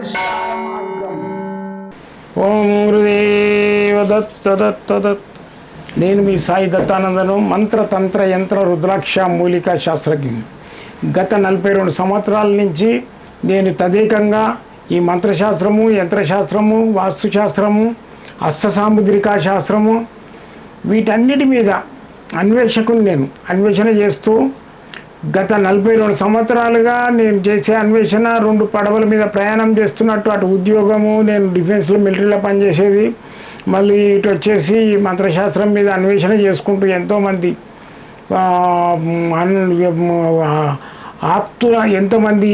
పరిష్కార మార్గం. ఓం గురుదేవ దత్త దత్త దత్త. నేను మీ సాయి దత్తానందను, మంత్రతంత్ర యంత్ర రుద్రాక్ష మూలికా శాస్త్రజ్ఞుని. గత 42 సంవత్సరాల నుంచి నేను తదేకంగా ఈ మంత్రశాస్త్రము, యంత్రశాస్త్రము, వాస్తుశాస్త్రము, హస్తసాముద్రికా శాస్త్రము వీటన్నిటి మీద అన్వేషకుని. నేను అన్వేషణ చేస్తూ గత 42 సంవత్సరాలుగా నేను చేసే అన్వేషణ 2 పడవల మీద ప్రయాణం చేస్తున్నట్టు. అటు ఉద్యోగము, నేను డిఫెన్స్లో మిలిటరీలో పనిచేసేది, మళ్ళీ ఇటు వచ్చేసి ఈ మంత్రశాస్త్రం మీద అన్వేషణ చేసుకుంటూ ఎంతోమంది ఎంతోమంది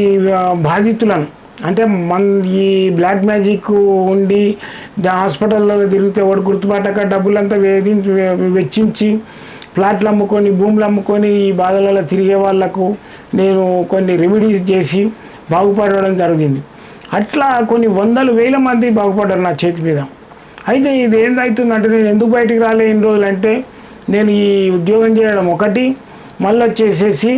బాధితులను, అంటే ఈ బ్లాక్ మ్యాజిక్ ఉండి హాస్పిటల్లో తిరిగితే వాడు గుర్తుపట్టక డబ్బులంతా వెచ్చించి ఫ్లాట్లు అమ్ముకొని, భూములు అమ్ముకొని ఈ బాధలలో తిరిగే వాళ్లకు నేను కొన్ని రెమెడీస్ చేసి బాగుపడడం జరిగింది. అట్లా కొన్ని 100,000 మంది బాగుపడ్డారు నా చేతి మీద. అయితే ఇది ఏందవుతుందంటే, నేను ఎందుకు బయటికి రాలే ఇన్ని రోజులు అంటే, నేను ఈ ఉద్యోగం చేయడం ఒకటి, మళ్ళీ వచ్చేసేసి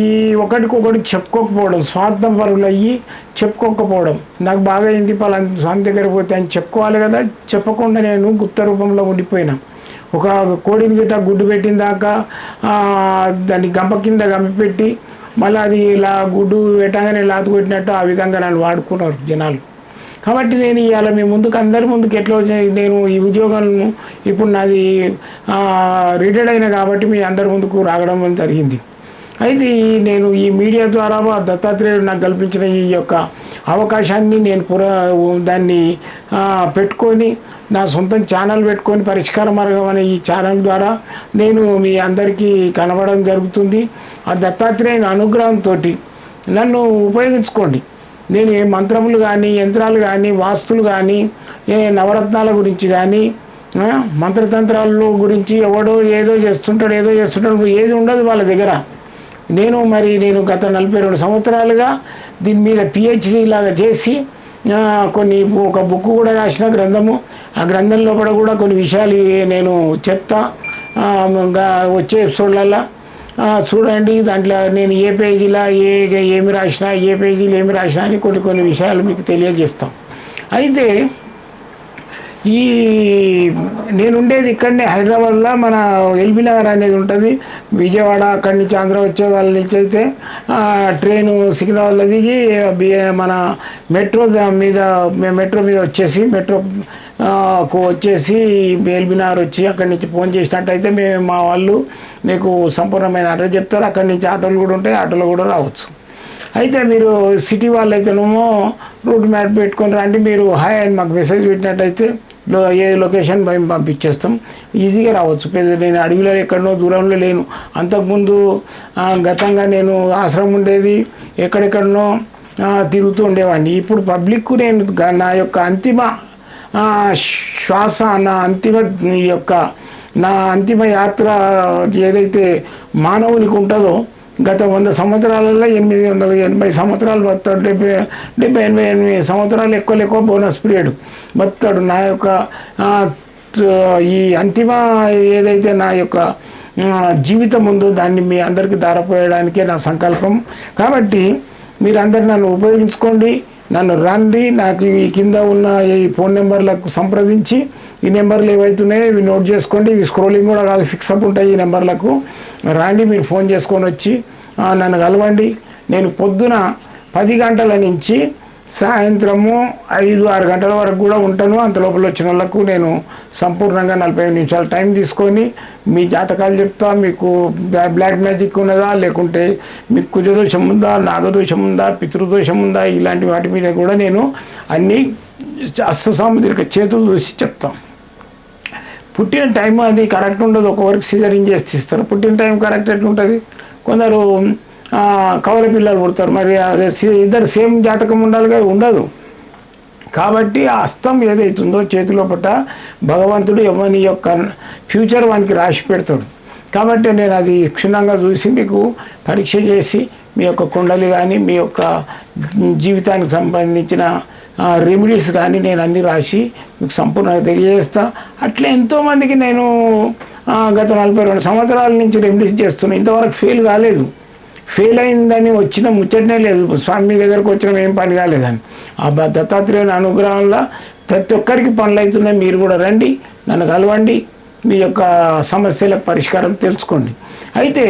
ఈ ఒకటికొకటి చెప్పుకోకపోవడం, స్వార్థం పరులు అయ్యి చెప్పుకోకపోవడం. నాకు బాగా అయింది పలానా స్వామి దగ్గర పోతే అని చెప్పుకోవాలి కదా, చెప్పకుండా నేను గుప్త రూపంలో ఉండిపోయినా. ఒక కోడిని గిట్ట గుడ్డు పెట్టిన దాకా దాన్ని గంప కింద గంపెట్టి మళ్ళీ అది ఇలా గుడ్డు పెట్టగానే లాతు కొట్టినట్టు ఆ విధంగా నన్ను వాడుకున్నారు జనాలు. కాబట్టి నేను ఇవాళ మీ ముందుకు, అందరి ముందుకు ఎట్లా వచ్చినాయి, నేను ఈ ఉద్యోగం ఇప్పుడు నాది రిటైర్డ్ అయినా కాబట్టి మీ అందరి ముందుకు రావడం జరిగింది. అయితే నేను ఈ మీడియా ద్వారా దత్తాత్రేయుడు నాకు కల్పించిన ఈ యొక్క అవకాశాన్ని నేను దాన్ని పెట్టుకొని నా సొంత ఛానల్ పెట్టుకొని పరిష్కార మార్గం అనే ఈ ఛానల్ ద్వారా నేను మీ అందరికీ కనబడడం జరుగుతుంది. ఆ దత్తాత్రేయుని అనుగ్రహంతో నన్ను ఉపయోగించుకోండి. నేను ఏ మంత్రములు కానీ, యంత్రాలు కానీ, వాస్తులు కానీ, ఏ నవరత్నాల గురించి కానీ, మంత్రతంత్రాల గురించి ఎవడో ఏదో చేస్తుంటాడు ఏది ఉండదు వాళ్ళ దగ్గర. నేను గత 42 సంవత్సరాలుగా దీని మీద PhD లాగా చేసి ఒక బుక్ కూడా రాసిన గ్రంథము. ఆ గ్రంథం లోపల కూడా కొన్ని విషయాలు నేను చెప్తా వచ్చే ఎపిసోడ్లలో చూడండి. దాంట్లో నేను ఏ పేజీలో ఏమి రాసినా, ఏ పేజీలో ఏమి రాసినా అని కొన్ని విషయాలు మీకు తెలియజేస్తాం. అయితే నేనుండేది ఇక్కడనే హైదరాబాద్లో, మన ఎల్బీ నగర్ అనేది ఉంటుంది. విజయవాడ అక్కడి నుంచి ఆంధ్ర వచ్చే వాళ్ళ నుంచి అయితే ట్రైను సికింద్రాబాద్లో దిగి మన మెట్రో మీద వచ్చేసి ఎల్బీ నగర్ వచ్చి అక్కడి నుంచి ఫోన్ చేసినట్టయితే మా వాళ్ళు మీకు సంపూర్ణమైన అడ్రస్ చెప్తారు. అక్కడి నుంచి ఆటోలు కూడా ఉంటాయి, ఆటోలో కూడా రావచ్చు. అయితే మీరు సిటీ వాళ్ళు అయితేనేమో రూట్ మ్యాప్ పెట్టుకొని రండి. మీరు హాయ్ అని మాకు మెసేజ్ పెట్టినట్టయితే ఏ లొకేషన్ మేము పంపించేస్తాం, ఈజీగా రావచ్చు. నేను అడవిలో ఎక్కడనో దూరంలో లేను. అంతకుముందు గతంగా నేను ఆశ్రమం ఉండేది, ఎక్కడెక్కడనో తిరుగుతూ ఉండేవాడిని. ఇప్పుడు పబ్లిక్కు నేను నా యొక్క అంతిమ శ్వాస, నా అంతిమ యాత్ర ఏదైతే మానవునికి ఉంటుందో, గత 100 సంవత్సరాలలో 880 సంవత్సరాలు బతాడు, 70-88 సంవత్సరాలు ఎక్కువ బోనస్ పీరియడ్ బతాడు. నా యొక్క ఈ అంతిమ ఏదైతే నా యొక్క జీవితం ఉందో దాన్ని మీ అందరికీ దారపోయడానికే నా సంకల్పం. కాబట్టి మీరందరూ నన్ను ఉపయోగించుకోండి, నన్ను రండి. నాకు ఈ కింద ఉన్న ఈ ఫోన్ నెంబర్లకు సంప్రదించి, ఈ నెంబర్లు ఏవైతున్నాయో ఇవి నోట్ చేసుకోండి. ఇవి స్క్రోలింగ్ కూడా కాదు, ఫిక్సప్ ఉంటాయి ఈ నెంబర్లకు. రండి, మీరు ఫోన్ చేసుకొని వచ్చి నన్ను కలవండి. నేను పొద్దున 10 గంటల నుంచి సాయంత్రము 5-6 గంటల వరకు కూడా ఉంటాను. అంత లోపల వచ్చిన వాళ్ళకు నేను సంపూర్ణంగా 45 నిమిషాలు టైం తీసుకొని మీ జాతకాలు చెప్తా. మీకు బ్లాక్ మ్యాజిక్ ఉన్నదా, లేకుంటే మీకు కుజదోషం ఉందా, నాగదోషం ఉందా, పితృదోషం ఉందా, ఇలాంటి వాటి మీద కూడా నేను అన్నీ హస్తసాముద్రిక చేతులు చూసి చెప్తాం. పుట్టిన టైం అది కరెక్ట్ ఉండదు. ఒకవరకు సిజరింగ్ చేసి ఇస్తారు. పుట్టిన టైం కరెక్ట్ ఎట్లుంటుంది? కొందరు కవల పిల్లలు పుడతారు, మరి ఇద్దరు సేమ్ జాతకం ఉండాలి కదా, ఉండదు. కాబట్టి ఆ హస్తం ఏదైతుందో చేతిలో పట్ట భగవంతుడు ఎవరి యొక్క ఫ్యూచర్ వానికి రాసి పెడతాడు. కాబట్టి నేను అది క్షుణ్ణంగా చూసి మీకు పరీక్ష చేసి మీ యొక్క కుండలి కానీ, మీ యొక్క జీవితానికి సంబంధించిన రెమెడీస్ కానీ నేను అన్నీ రాసి మీకు సంపూర్ణంగా తెలియజేస్తా. అట్లా ఎంతోమందికి నేను గత 42 సంవత్సరాల నుంచి రెమెడీస్ చేస్తున్నాను. ఇంతవరకు ఫెయిల్ కాలేదు. ఫెయిల్ అయిందని వచ్చిన ముచ్చటనే లేదు. స్వామి దగ్గరకు వచ్చిన ఏం పని కాలేదని. ఆ దత్తాత్రేయుని అనుగ్రహంలో ప్రతి ఒక్కరికి పనులు అవుతున్నాయి. మీరు కూడా రండి, నన్ను కలవండి, మీ యొక్క సమస్యలకు పరిష్కారం తెలుసుకోండి. అయితే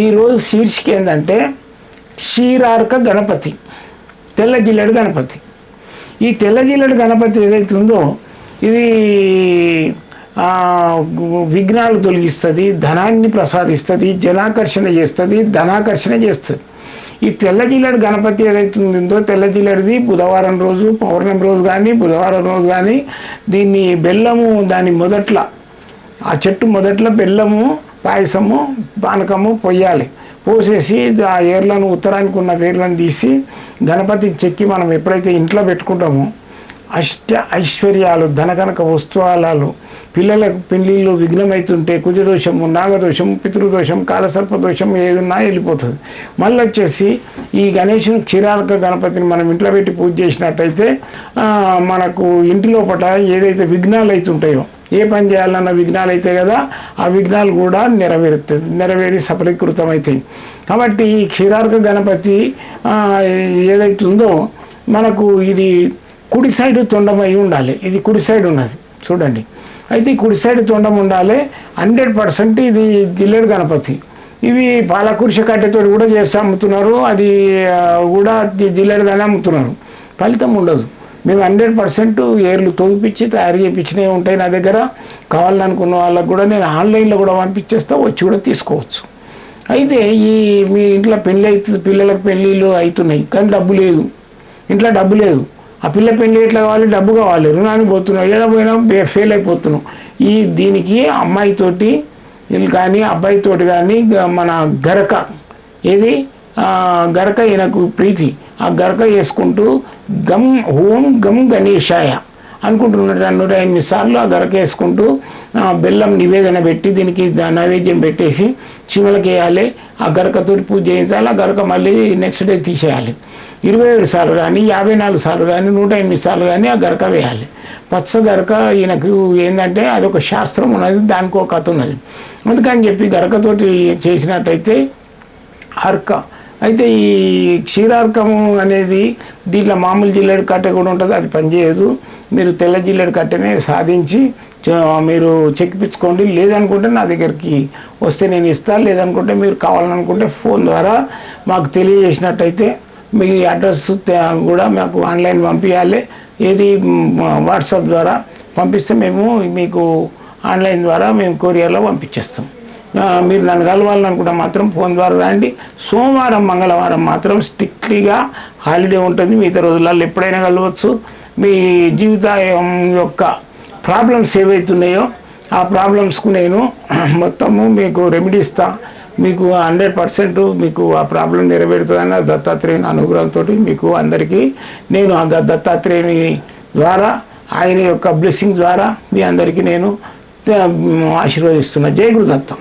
ఈరోజు శీర్షిక ఏంటంటే క్షీరార్క గణపతి, తెల్ల జిల్లెడు గణపతి. ఈ తెల్ల జిల్లెడు గణపతి ఏదైతే ఉందో ఇది విఘ్నాలు తొలగిస్తుంది, ధనాన్ని ప్రసాదిస్తుంది, జనాకర్షణ చేస్తుంది, ధనాకర్షణ చేస్తుంది. ఈ తెల్ల జిల్లెడు గణపతి ఏదైతే ఉందో తెల్ల జిల్లెడిది బుధవారం రోజు, పౌర్ణమి రోజు కానీ బుధవారం రోజు కానీ దీన్ని బెల్లము, దాని మొదట్లో ఆ చెట్టు మొదట్లో బెల్లము, పాయసము, పానకము పొయ్యాలి. పోసేసి ఆ ఏర్లను, ఉత్తరానికి ఉన్న వేర్లను తీసి గణపతికి చెక్కి మనం ఎప్పుడైతే ఇంట్లో పెట్టుకుంటామో ఐశ్వర్యాలు, ధనకనక వస్తువాలాలు, పిల్లలకు పెళ్ళిళ్ళు విఘ్నమవుతుంటే కుజదోషము, నాగదోషం, పితృదోషం, కాలసర్పదోషం ఏదున్నా వెళ్ళిపోతుంది. మళ్ళీ వచ్చేసి ఈ గణేశుని క్షీరార్క గణపతిని మనం ఇంట్లో పెట్టి పూజ చేసినట్టయితే మనకు ఇంటి లోపల ఏదైతే విఘ్నాలు అవుతుంటాయో, ఏ పని చేయాలన్న విఘ్నాలు అవుతాయి కదా, ఆ విఘ్నాలు కూడా నెరవేరి సఫలీకృతం అవుతాయి. కాబట్టి ఈ క్షీరార్క గణపతి ఏదైతే ఉందో మనకు ఇది కుడి సైడ్ తొండమై ఉండాలి. ఇది కుడి సైడ్ ఉన్నది చూడండి. అయితే కుడి సైడ్ తొండం ఉండాలి. 100% ఇది జిల్లెడు గణపతి. ఇవి పాలకుర్ష కట్టెతో కూడా చేస్తూ అమ్ముతున్నారు, అది కూడా జిల్లెడుగానే అమ్ముతున్నారు. ఫలితం ఉండదు. మేము 100% ఏర్లు తోగిపించి తయారు చేయించినవి ఉంటాయి నా దగ్గర. కావాలనుకున్న వాళ్ళకు కూడా నేను ఆన్లైన్లో కూడా పంపించేస్తా, వచ్చి కూడా తీసుకోవచ్చు. అయితే ఈ మీ ఇంట్లో పెళ్ళి అవుతుంది, పిల్లలకు పెళ్ళిళ్ళు అవుతున్నాయి కానీ డబ్బు లేదు, ఇంట్లో డబ్బు లేదు. ఆ పిల్ల పెళ్ళి ఎట్లా కావాలి, డబ్బు కావాలి, రుణానికి పోతున్నాం, ఏదో పోయినా ఫెయిల్ అయిపోతున్నాం. దీనికి అమ్మాయితోటి కానీ అబ్బాయితోటి కానీ మన గరక ఏది గరక ఈయనకు ప్రీతి, ఆ గరక వేసుకుంటూ గమ్ ఓం గమ్ గణేశాయ అనుకుంటున్నాడు 108 సార్లు ఆ గరక వేసుకుంటూ బెల్లం నివేదన పెట్టి దీనికి నైవేద్యం పెట్టేసి చీమలకి వేయాలి. ఆ గరకతో పూజ చేయించాలి. ఆ గరక మళ్ళీ నెక్స్ట్ డే తీసేయాలి. 27 సార్లు కానీ 54 సార్లు కానీ 108 సార్లు కానీ ఆ గరక వేయాలి. పచ్చ గరక ఈయనకు ఏంటంటే అదొక శాస్త్రం ఉన్నది, దానికి ఒక కథ ఉన్నది. అందుకని చెప్పి గరకతోటి చేసినట్టయితే అర్క. అయితే ఈ క్షీరార్కము అనేది దీంట్లో మామూలు జిల్లెడు కట్టె కూడా ఉంటుంది, అది పనిచేయదు. మీరు తెల్ల జిల్లెడు కట్టెనే సాధించి మీరు చెక్కిపించుకోండి. లేదనుకుంటే నా దగ్గరికి వస్తే నేను ఇస్తాను. లేదనుకుంటే మీరు కావాలనుకుంటే ఫోన్ ద్వారా మాకు తెలియజేసినట్టయితే మీ అడ్రస్ కూడా మాకు ఆన్లైన్ పంపించాలి. ఏది వాట్సాప్ ద్వారా పంపిస్తే మేము మీకు ఆన్లైన్ ద్వారా మేము కొరియర్లో పంపించేస్తాం. మీరు నన్ను కలవాలనుకుంటే మాత్రం ఫోన్ ద్వారా రండి. సోమవారం, మంగళవారం మాత్రం స్ట్రిక్ట్లీగా హాలిడే ఉంటుంది. మిగతా రోజులలో ఎప్పుడైనా కలవచ్చు. మీ జీవితం యొక్క ప్రాబ్లమ్స్ ఏవైతున్నాయో ఆ ప్రాబ్లమ్స్కు నేను మొత్తము మీకు రెమెడీ ఇస్తా. మీకు 100% మీకు ఆ ప్రాబ్లం నెరవేరుతుందని దత్తాత్రేయుని అనుగ్రహంతో మీకు అందరికీ నేను ఆ దత్తాత్రేయుని ద్వారా, ఆయన యొక్క బ్లెస్సింగ్ ద్వారా మీ అందరికీ నేను ఆశీర్వదిస్తున్నా. జై గురుదత్తం.